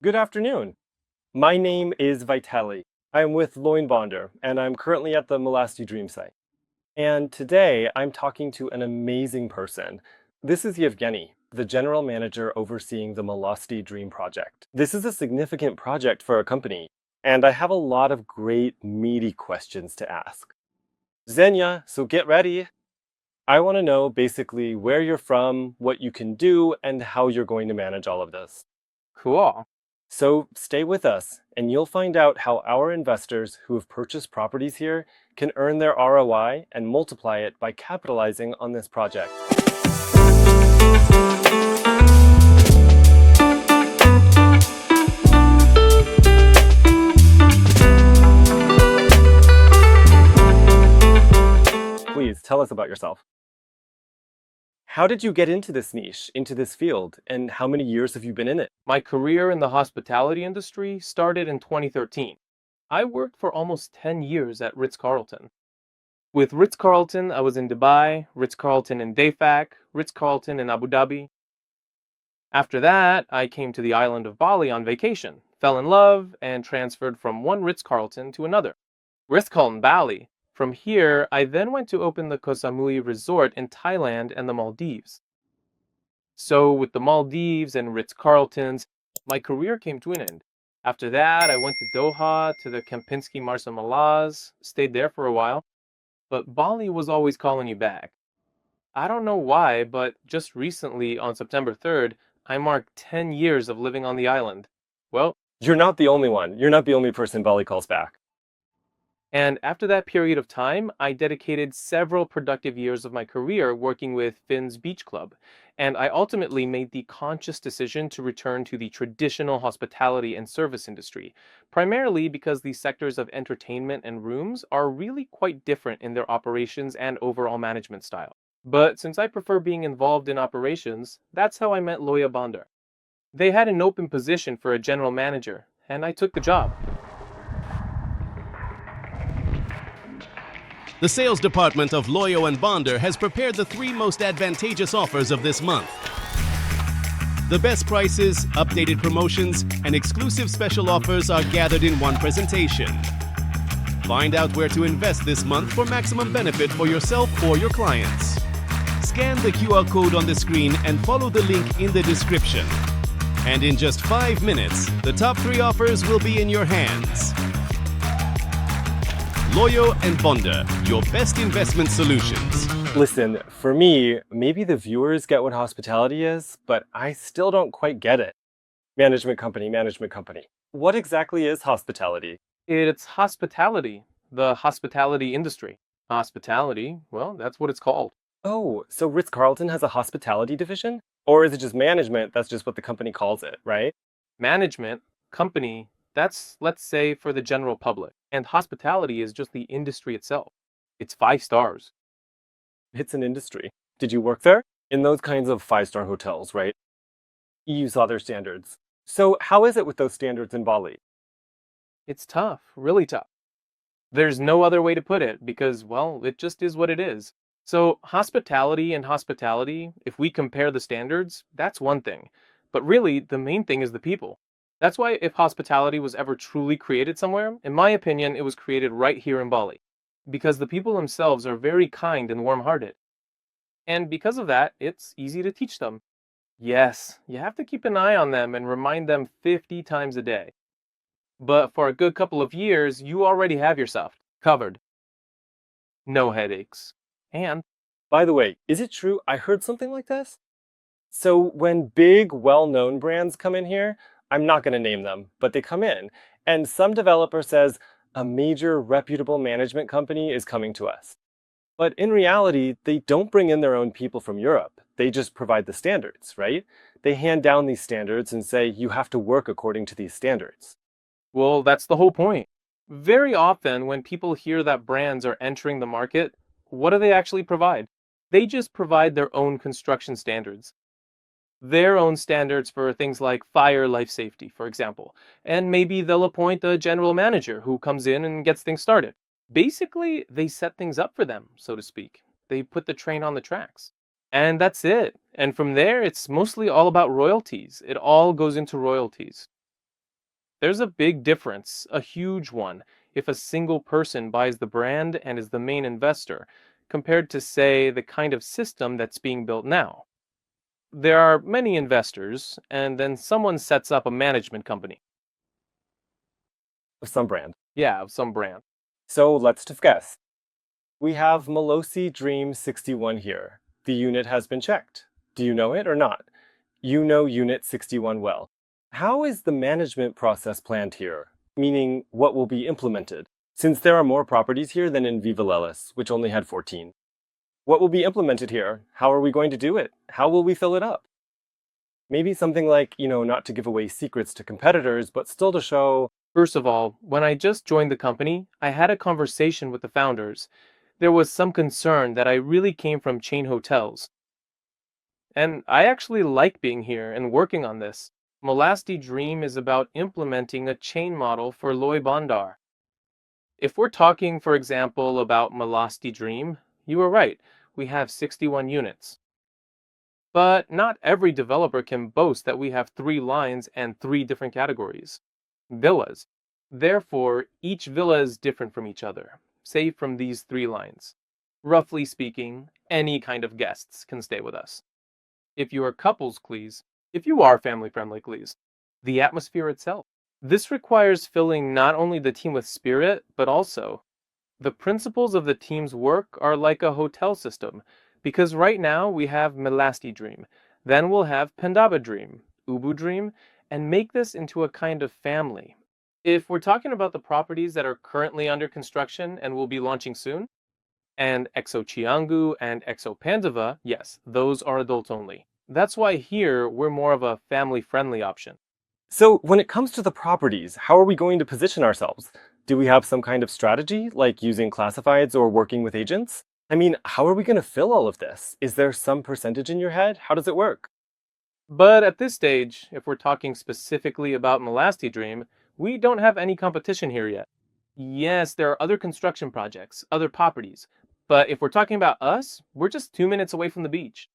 Good afternoon. My name is Vitali. I'm with loyo&bondar, and I'm currently at the Melasti Dream site. And today I'm talking to an amazing person. This is Yevgeny, the general manager overseeing the Melasti Dream project. This is a significant project for our company, and I have a lot of great, meaty questions to ask. Xenia, so get ready. I want to know basically where you're from, what you can do, and how you're going to manage all of this. Cool. So stay with us, and you'll find out how our investors who have purchased properties here can earn their ROI and multiply it by capitalizing on this project. Please tell us about yourself. How did you get into this niche, into this field, and how many years have you been in it? My career in the hospitality industry started in 2013. I worked for almost 10 years at Ritz-Carlton. With Ritz-Carlton, I was in Dubai, Ritz-Carlton in Dafak, Ritz-Carlton in Abu Dhabi. After that, I came to the island of Bali on vacation, fell in love, and transferred from one Ritz-Carlton to another, Ritz-Carlton Bali. From here, I then went to open the Koh Samui Resort in Thailand and the Maldives. So with the Maldives and Ritz-Carltons, my career came to an end. After that, I went to Doha to the Kempinski Marsa Malaz, stayed there for a while, but Bali was always calling you back. I don't know why, but just recently on September 3rd, I marked 10 years of living on the island. Well, You're not the only one. You're not the only person Bali calls back. and after that period of time, I dedicated several productive years of my career working with Finn's Beach Club, and I ultimately made the conscious decision to return to the traditional hospitality and service industry, primarily because the sectors of entertainment and rooms are really quite different in their operations and overall management style. But since I prefer being involved in operations, that's how I met loyo&bondar. They had an open position for a general manager, and I took the job. The sales department of loyo&bondar has prepared the three most advantageous offers of this month. The best prices, updated promotions, and exclusive special offers are gathered in one presentation. Find out where to invest this month for maximum benefit for yourself or your clients. Scan the QR code on the screen and follow the link in the description. And in just 5 minutes, the top 3 offers will be in your hands. Loyo&bondar, your best investment solutions. Listen, for me, maybe the viewers get what hospitality is, but I still don't quite get it. Management company, management company. What exactly is hospitality? It's hospitality, the hospitality industry. Hospitality, well, that's what it's called. Oh, so Ritz-Carlton has a hospitality division? Or is it just management? That's just what the company calls it, right? Management, company, that's, let's say, for the general public. And hospitality is just the industry itself. It's 5 stars. It's an industry. Did you work there? In those kinds of 5-star hotels, right? You saw their standards. So how is it with those standards in Bali? It's tough, really tough. There's no other way to put it because, well, it just is what it is. So, hospitality and hospitality, if we compare the standards, that's one thing. But really, the main thing is the people. That's why if hospitality was ever truly created somewhere, in my opinion, it was created right here in Bali. Because the people themselves are very kind and warm-hearted. And because of that, it's easy to teach them. Yes, you have to keep an eye on them and remind them 50 times a day. But for a good couple of years, you already have yourself covered. No headaches. And By the way, is it true I heard something like this? So when big, well-known brands come in here, I'm not going to name them, but they come in, and some developer says, a major reputable management company is coming to us. But in reality, they don't bring in their own people from Europe. They just provide the standards, right? They hand down these standards and say, you have to work according to these standards. well, that's the whole point. Very often, when people hear that brands are entering the market, what do they actually provide? They just provide their own construction standards. Their own standards for things like fire life safety, for example. And maybe they'll appoint a general manager who comes in and gets things started. Basically, they set things up for them, so to speak. They put the train on the tracks. And that's it. And from there, it's mostly all about royalties. It all goes into royalties. There's a big difference, a huge one, if a single person buys the brand and is the main investor, compared to, say, the kind of system that's being built now. There are many investors, and then someone sets up a management company. Of some brand. Yeah, of some brand. So let's discuss. We have Melasti Dream 61 here. The unit has been checked. Do you know it or not? You know Unit 61 well. How is the management process planned here? Meaning, what will be implemented? Since there are more properties here than in Viva Lelis, which only had 14. What will be implemented here? How are we going to do it? How will we fill it up? Maybe something like, not to give away secrets to competitors, but still to show. First of all, when I just joined the company, I had a conversation with the founders. There was some concern that I really came from chain hotels. And I actually like being here and working on this. Melasti Dream is about implementing a chain model for loyo&bondar. If we're talking, for example, about Melasti Dream, you are right, we have 61 units. But not every developer can boast that we have 3 lines and 3 different categories. Villas. Therefore, each villa is different from each other, save from these 3 lines. Roughly speaking, any kind of guests can stay with us. If you are couples, please. If you are family-friendly, please. The atmosphere itself. This requires filling not only the team with spirit, but also the principles of the team's work are like a hotel system, because right now we have Melasti Dream, then we'll have Pendaba Dream, Ubu Dream, and make this into a kind of family. If we're talking about the properties that are currently under construction and will be launching soon, and Exo Chiangu and Exo Pandava, yes, those are adults only. That's why here we're more of a family-friendly option. So, when it comes to the properties, how are we going to position ourselves? Do we have some kind of strategy, like using classifieds or working with agents? I mean, how are we going to fill all of this? Is there some percentage in your head? How does it work? But at this stage, if we're talking specifically about Melasti Dream, we don't have any competition here yet. Yes, there are other construction projects, other properties, but if we're talking about us, we're just 2 minutes away from the beach.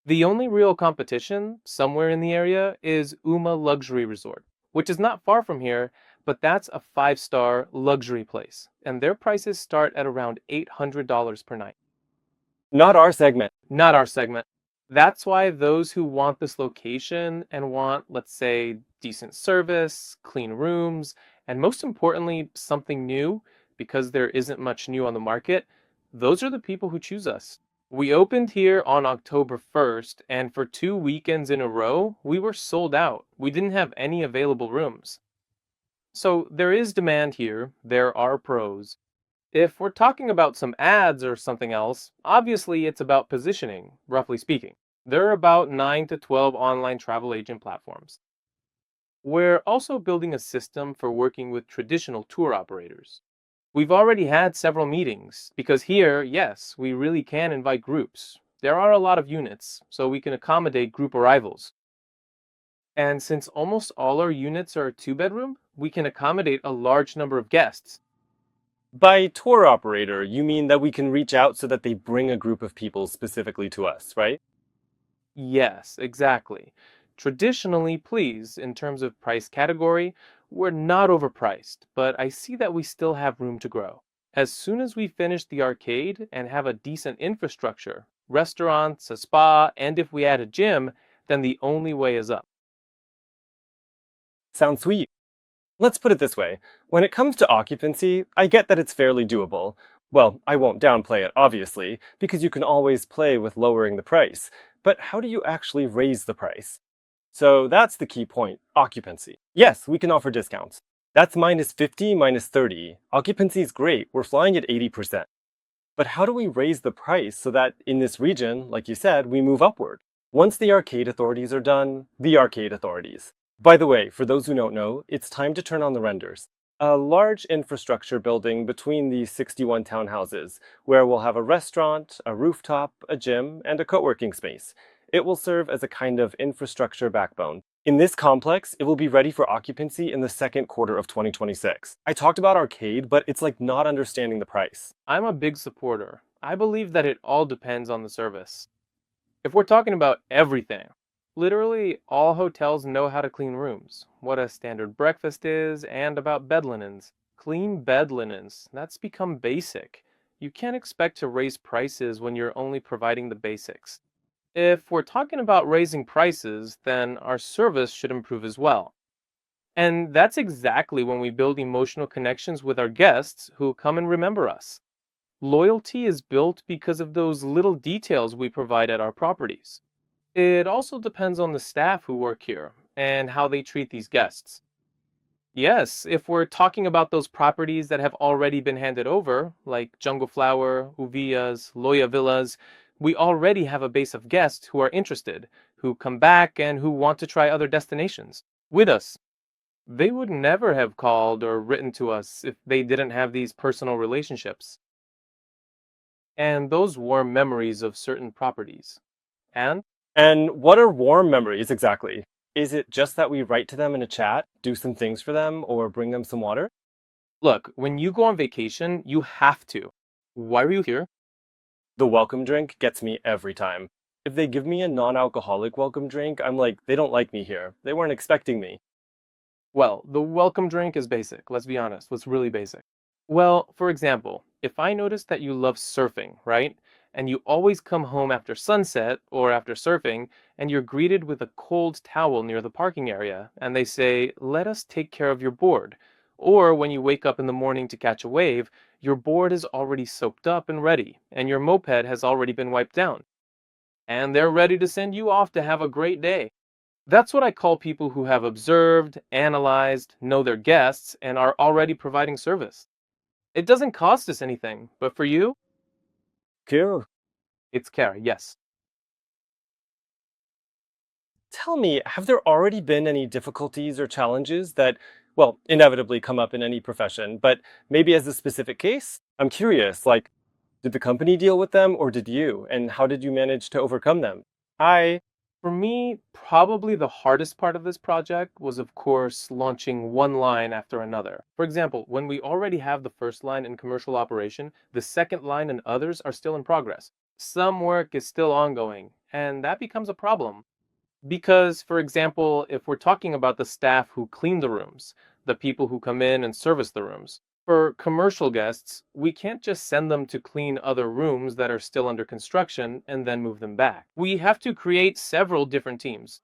The only real competition, somewhere in the area, is Uma Luxury Resort, which is not far from here, but that's a 5-star luxury place, and their prices start at around $800 per night. Not our segment. Not our segment. That's why those who want this location and want, let's say, decent service, clean rooms, and most importantly, something new, because there isn't much new on the market, those are the people who choose us. We opened here on October 1st, and for 2 weekends in a row, we were sold out. We didn't have any available rooms. So there is demand here, there are pros. If we're talking about some ads or something else, obviously it's about positioning, roughly speaking. There are about 9 to 12 online travel agent platforms. We're also building a system for working with traditional tour operators. We've already had several meetings, because here, yes, we really can invite groups. There are a lot of units, so we can accommodate group arrivals. And since almost all our units are 2-bedroom, we can accommodate a large number of guests. By tour operator, you mean that we can reach out so that they bring a group of people specifically to us, right? Yes, exactly. Traditionally, please, in terms of price category, we're not overpriced, but I see that we still have room to grow. As soon as we finish the arcade and have a decent infrastructure, restaurants, a spa, and if we add a gym, then the only way is up. Sounds sweet. Let's put it this way. When it comes to occupancy, I get that it's fairly doable. Well, I won't downplay it, obviously, because you can always play with lowering the price. But how do you actually raise the price? So that's the key point, occupancy. Yes, we can offer discounts. That's -50, -30. Occupancy is great, we're flying at 80%. But how do we raise the price so that in this region, like you said, we move upward? Once the arcade authorities are done, the arcade authorities. By the way, for those who don't know, it's time to turn on the renders. A large infrastructure building between these 61 townhouses, where we'll have a restaurant, a rooftop, a gym, and a co-working space. It will serve as a kind of infrastructure backbone. In this complex, it will be ready for occupancy in the second quarter of 2026. I talked about arcade, but it's like not understanding the price. I'm a big supporter. I believe that it all depends on the service. If we're talking about everything, Literally, all hotels know how to clean rooms, what a standard breakfast is, and about bed linens. Clean bed linens, that's become basic. You can't expect to raise prices when you're only providing the basics. If we're talking about raising prices, then our service should improve as well. And that's exactly when we build emotional connections with our guests who come and remember us. Loyalty is built because of those little details we provide at our properties. It also depends on the staff who work here and how they treat these guests. Yes, if we're talking about those properties that have already been handed over, like Jungle Flower, Uvillas, Loya Villas, we already have a base of guests who are interested, who come back and who want to try other destinations with us. They would never have called or written to us if they didn't have these personal relationships and those warm memories of certain properties. And And what are warm memories exactly? Is it just that we write to them in a chat, do some things for them, or bring them some water? look, when you go on vacation, you have to. Why are you here? The welcome drink gets me every time. If they give me a non-alcoholic welcome drink, I'm like, they don't like me here. They weren't expecting me. Well, the welcome drink is basic. Let's be honest. What's really basic? Well, for example, if I notice that you love surfing, right? And you always come home after sunset or after surfing, and you're greeted with a cold towel near the parking area, and they say, let us take care of your board. Or when you wake up in the morning to catch a wave, your board is already soaked up and ready, and your moped has already been wiped down. And they're ready to send you off to have a great day. That's what I call people who have observed, analyzed, know their guests, and are already providing service. It doesn't cost us anything, but for you, Cool. it's care, yes. Tell me, have there already been any difficulties or challenges that, well, inevitably come up in any profession, but maybe as a specific case? I'm curious, like, did the company deal with them or did you? And how did you manage to overcome them? Hi. For me, probably the hardest part of this project was, of course, launching one line after another. For example, when we already have the first line in commercial operation, the second line and others are still in progress. Some work is still ongoing, and that becomes a problem. Because, for example, if we're talking about the staff who clean the rooms, the people who come in and service the rooms, for commercial guests, we can't just send them to clean other rooms that are still under construction and then move them back. We have to create several different teams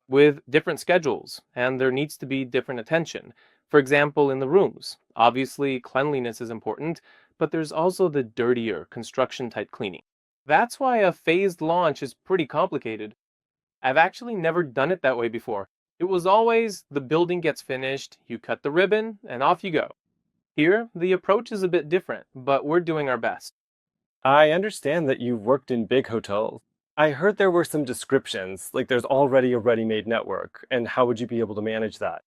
with different schedules, and there needs to be different attention. For example, in the rooms, obviously cleanliness is important, but there's also the dirtier construction type cleaning. That's why a phased launch is pretty complicated. I've actually never done it that way before. It was always the building gets finished, you cut the ribbon, and off you go. Here, the approach is a bit different, but we're doing our best. I understand that you've worked in big hotels. I heard there were some descriptions, like there's already a ready-made network, and how would you be able to manage that?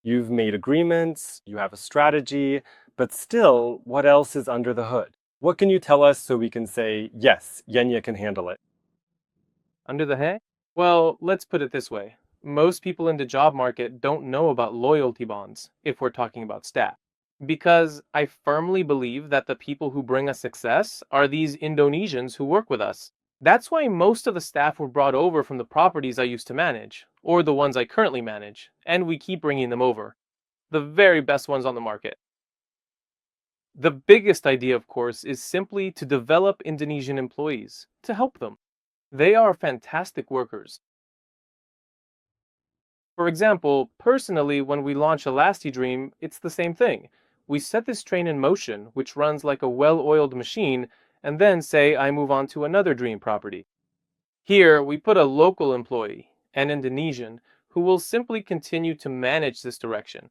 You've made agreements, you have a strategy, but still, what else is under the hood? What can you tell us so we can say, yes, Yenya can handle it? Under the hay? Well, let's put it this way. Most people in the job market don't know about loyalty bonds, if we're talking about staff. Because I firmly believe that the people who bring us success are these Indonesians who work with us. That's why most of the staff were brought over from the properties I used to manage, or the ones I currently manage, and we keep bringing them over. The very best ones on the market. The biggest idea, of course, is simply to develop Indonesian employees, to help them. They are fantastic workers. For example, personally, when we launch Melasti Dream, it's the same thing. We set this train in motion, which runs like a well-oiled machine, and then say I move on to another dream property. Here, we put a local employee, an Indonesian, who will simply continue to manage this direction.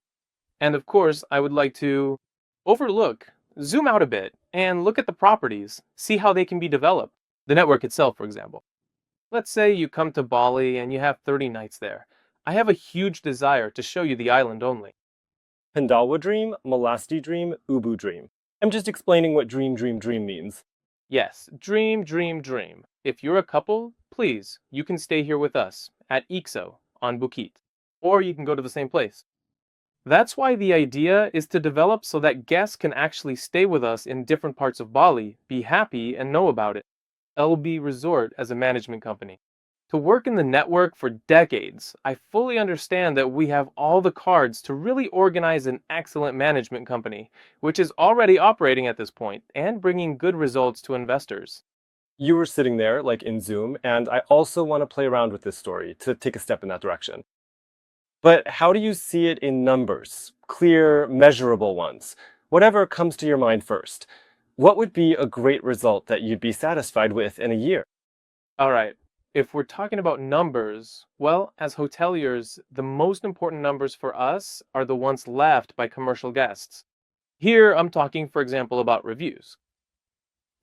And of course, I would like to overlook, zoom out a bit, and look at the properties, see how they can be developed. The network itself, for example. Let's say you come to Bali and you have 30 nights there. I have a huge desire to show you the island only. Pandawa Dream, Melasti Dream, Ubu Dream. I'm just explaining what dream, dream, dream means. Yes, dream, dream, dream. If you're a couple, please, you can stay here with us at Ixo on Bukit. Or you can go to the same place. That's why the idea is to develop so that guests can actually stay with us in different parts of Bali, be happy, and know about it. LB Resort as a management company. To work in the network for decades, I fully understand that we have all the cards to really organize an excellent management company, which is already operating at this point and bringing good results to investors. You were sitting there, like in Zoom, and I also want to play around with this story to take a step in that direction. But how do you see it in numbers? Clear, measurable ones. Whatever comes to your mind first. What would be a great result that you'd be satisfied with in a year? All right. If we're talking about numbers, well, as hoteliers, the most important numbers for us are the ones left by commercial guests. Here, I'm talking, for example, about reviews.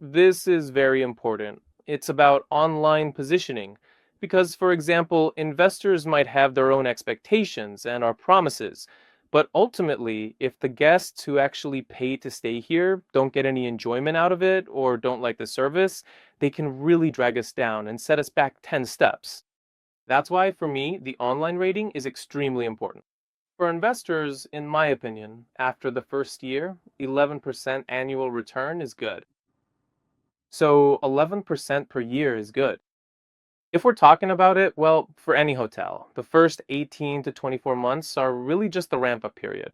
This is very important. It's about online positioning. Because, for example, investors might have their own expectations and our promises. But ultimately, if the guests who actually pay to stay here don't get any enjoyment out of it or don't like the service, they can really drag us down and set us back 10 steps. That's why, for me, the online rating is extremely important. For investors, in my opinion, after the first year, 11% annual return is good. So 11% per year is good. If we're talking about it, well, for any hotel, the first 18 to 24 months are really just the ramp up period.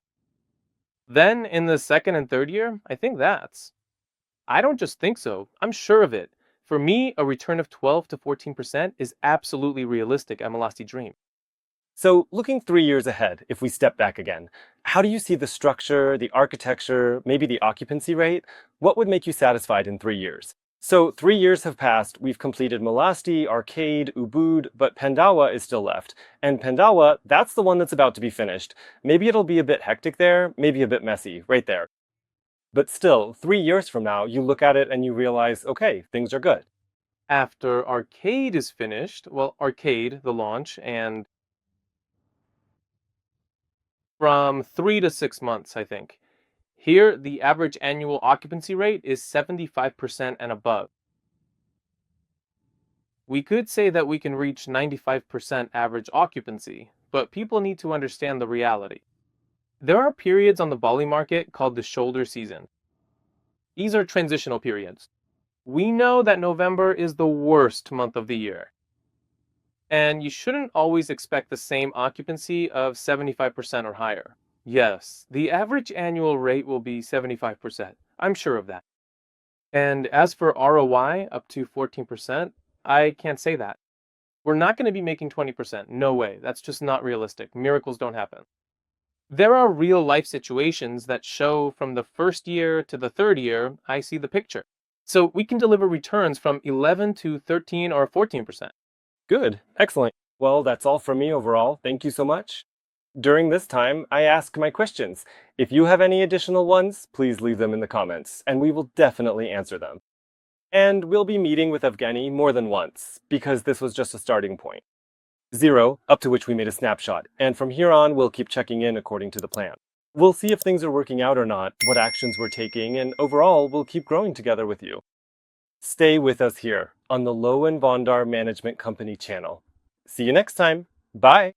Then in the second and third year, I think I don't just think so, I'm sure of it. For me, a return of 12 to 14% is absolutely realistic at Melasti Dream. So, looking 3 years ahead, if we step back again, how do you see the structure, the architecture, maybe the occupancy rate? What would make you satisfied in 3 years? So, 3 years have passed. We've completed Melasti, Arcade, Ubud, but Pandawa is still left. And Pandawa, that's the one that's about to be finished. Maybe it'll be a bit hectic there, maybe a bit messy, right there. But still, 3 years from now, you look at it and you realize, okay, things are good. After Arcade is finished, well, Arcade, the launch, and from 3 to 6 months, I think. Here, the average annual occupancy rate is 75% and above. We could say that we can reach 95% average occupancy, but people need to understand the reality. There are periods on the Bali market called the shoulder season. These are transitional periods. We know that November is the worst month of the year. And you shouldn't always expect the same occupancy of 75% or higher. Yes, the average annual rate will be 75%. I'm sure of that. And as for ROI up to 14%, I can't say that. We're not going to be making 20%. No way. That's just not realistic. Miracles don't happen. There are real life situations that show from the first year to the third year, I see the picture. So we can deliver returns from 11 to 13 or 14%. Good, excellent. Well, that's all from me overall. Thank you so much. During this time, I ask my questions. If you have any additional ones, please leave them in the comments, and we will definitely answer them. And we'll be meeting with Evgeny more than once, because this was just a starting point. 0, up to which we made a snapshot, and from here on, we'll keep checking in according to the plan. We'll see if things are working out or not, what actions we're taking, and overall, we'll keep growing together with you. Stay with us here on the Loyo&bondar Management Company channel. See you next time. Bye!